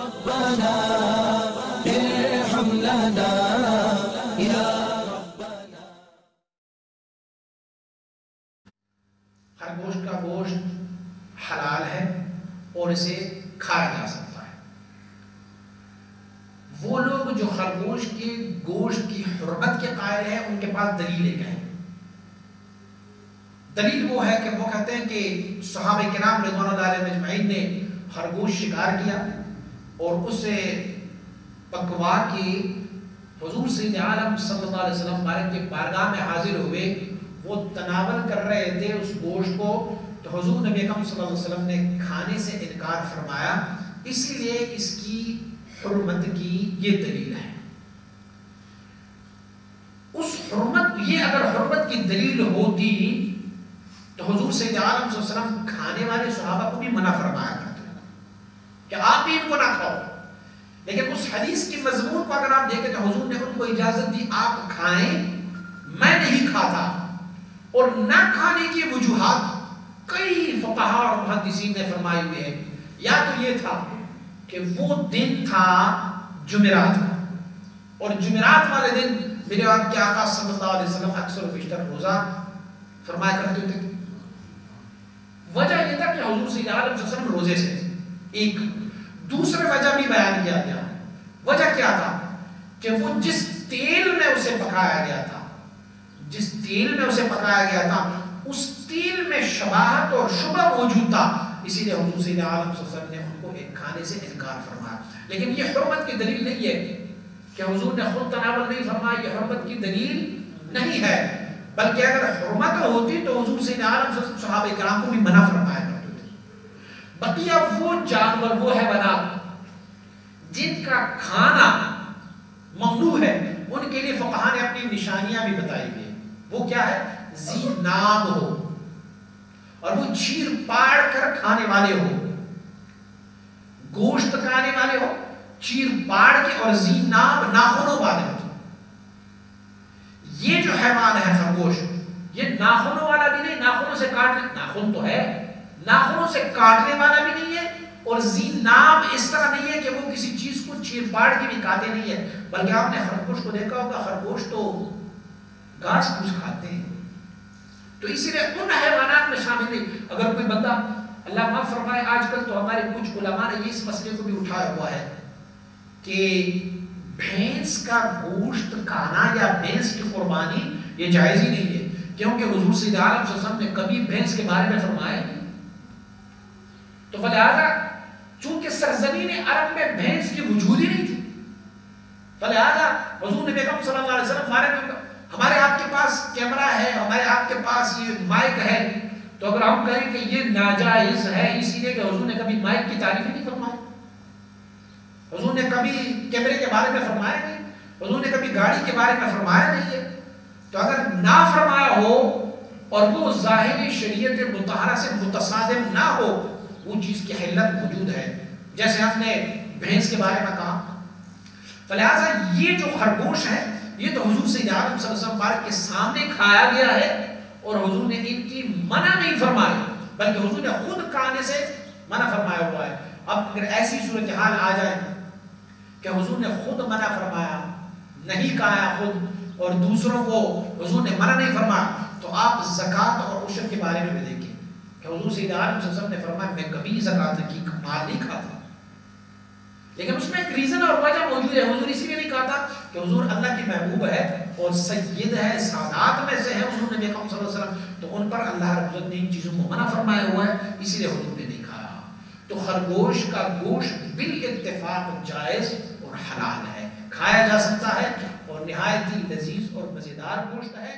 ربنا ارحم لنا یا ربنا۔ خرگوش کا گوشت حلال ہے اور اسے کھایا جا سکتا ہے۔ وہ لوگ جو خرگوش کے گوشت کی حرمت کے قائل ہیں ان کے پاس دلیل کیا ہے؟ دلیل وہ ہے کہ وہ کہتے ہیں کہ صحابہ کرام رضوان اللہ علیہم اجمعین نے خرگوش شکار کیا اور اسے پکوا کے حضور سید عالم صلی اللہ علیہ وسلم مبارک کے بارگاہ میں حاضر ہوئے، وہ تناول کر رہے تھے اس گوشت کو، تو حضور نبی اکرم صلی اللہ علیہ وسلم نے کھانے سے انکار فرمایا، اسی لیے اس کی حرمت کی یہ دلیل ہے۔ اس حرمت، یہ اگر حرمت کی دلیل ہوتی تو حضور سید عالم صلی اللہ علیہ وسلم کھانے والے صحابہ کو بھی منع فرمایا کرتے کہ آپ بھی ان کو نہ کھاؤ، لیکن اس حدیث کی مضمون کو اگر آپ دیکھیں تو حضور نے ان کو اجازت دی آپ کھائیں، میں نہیں کھاتا۔ اور نہ کھانے کی وجوہات کئی فقہا اور محدثین نے فرمائی ہوئے ہیں، یا تو یہ تھا کہ وہ دن تھا جمعرات کا، اور جمعرات والے دن میرے آپ کے آقا صلی اللہ علیہ وسلم اکثر و بیشتر روزہ فرمایا کرتے تھے۔ وجہ یہ تھا کہ حضور صلی اللہ علیہ وسلم روزے سے، ایک دوسرے وجہ بھی بیان کیا گیا۔ وجہ کیا تھا کہ وہ جس تیل میں اسے پکایا گیا تھا، جس تیل میں اسے پکایا گیا تھا اس تیل میں شباہت اور شبہ موجود تھا، اسی لیے حضور صلی اللہ علیہ وسلم نے ان کو ایک کھانے سے انکار فرمایا۔ لیکن یہ حرمت کی دلیل نہیں ہے کہ حضور نے خود تناول نہیں فرمایا، یہ حرمت کی دلیل نہیں ہے، بلکہ اگر حرمت ہوتی تو حضور صلی اللہ علیہ وسلم صحابہ کرام کو بھی منع فرمایا کرتے تھے۔ بقیہ وہ جانور، وہ حیوانات جن کا کھانا ممنوع ہے، ان کے لیے فقہا نے اپنی نشانیاں بھی بتائی گئی۔ وہ کیا ہے؟ ذی ناب ہو، اور وہ چیر پاڑ کر کھانے والے ہو، گوشت کھانے والے ہو، چیر پاڑ کے، اور ذی ناب ناخنوں والے ہو۔ یہ جو حیوان ہے خرگوش، یہ ناخنوں والا بھی نہیں، ناخنوں سے کاٹنے، ناخن تو ہے، ناخنوں سے کاٹنے والا بھی نہیں ہے، اور ذی ناب اس طرح نہیں ہے کہ وہ کسی چیز کو چیر پاڑ کے بھی کھاتے نہیں ہے، بلکہ آپ نے خرگوش کو دیکھا ہوگا، خرگوش تو گھاس پھوس کھاتے ہیں، تو اسی لیے ان حیوانات میں شامل نہیں۔ اگر کوئی بندہ، اللہ معاف فرمائے، آج کل تو ہمارے کچھ علماء نے اس مسئلے کو بھی اٹھایا ہوا ہے کہ بھینس کا گوشت کھانا یا بھینس کی قربانی یہ جائز ہی نہیں ہے، کیونکہ حضور صلی اللہ علیہ وسلم نے کبھی بھینس کے بارے میں فرمایا نہیں۔ تو فلہذا چونکہ سرزمین عرب میں بھینس کی وجود ہی نہیں تھی، فلہذا حضور نبی اکرم صلی اللہ علیہ وسلم ہمارے آپ کے پاس کیمرہ ہے، ہمارے آپ کے پاس یہ مائک ہے، تو اگر ہم کہیں کہ یہ ناجائز ہے، اسی لیے کہ حضور نے کبھی مائک کی تعریف ہی نہیں فرمائی، حضور نے کبھی کیمرے کے بارے میں فرمایا نہیں، حضور نے کبھی گاڑی کے بارے میں فرمایا نہیں ہے، تو اگر نہ فرمایا ہو اور وہ ظاہری شریعت مطہرہ سے متصادم نہ ہو، وہ چیز کی حلت موجود ہے، جیسے ہم نے بھینس کے بارے میں کہا۔ فلہذا یہ جو خرگوش ہے، یہ تو حضور صلی اللہ علیہ وسلم مبارک کے سامنے کھایا گیا ہے، اور حضور نے ان کی منع نہیں فرمائی، بلکہ حضور نے خود کھانے سے منع فرمایا ہوا ہے۔ اب اگر ایسی صورتحال آ جائے کہ حضور نے خود منع فرمایا، نہیں کھایا خود، اور دوسروں کو حضور نے منع نہیں فرمایا، تو آپ زکوٰۃ اور عشر کے بارے میں بھی دیکھیں کہ حضور صلی اللہ علیہ وسلم نے فرمایا میں کبھی زکوٰۃ کی مال نہیں کھاتا، لیکن اس میں ایک ریزن اور وجہ موجود ہے۔ حضور اسی لیے نہیں کہا تھا کہ حضور اللہ کی محبوب ہے اور سید ہے، سادات میں سے ہے حضور نبی اکرم صلی اللہ علیہ وسلم، تو ان پر اللہ رب العزت نے ان چیزوں کو منع فرمایا ہوا ہے، اسی لیے حضور نے نہیں کھایا۔ تو خرگوش کا گوشت بالاتفاق جائز اور حلال ہے، کھایا جا سکتا ہے، اور نہایت ہی لذیذ اور مزیدار گوشت ہے۔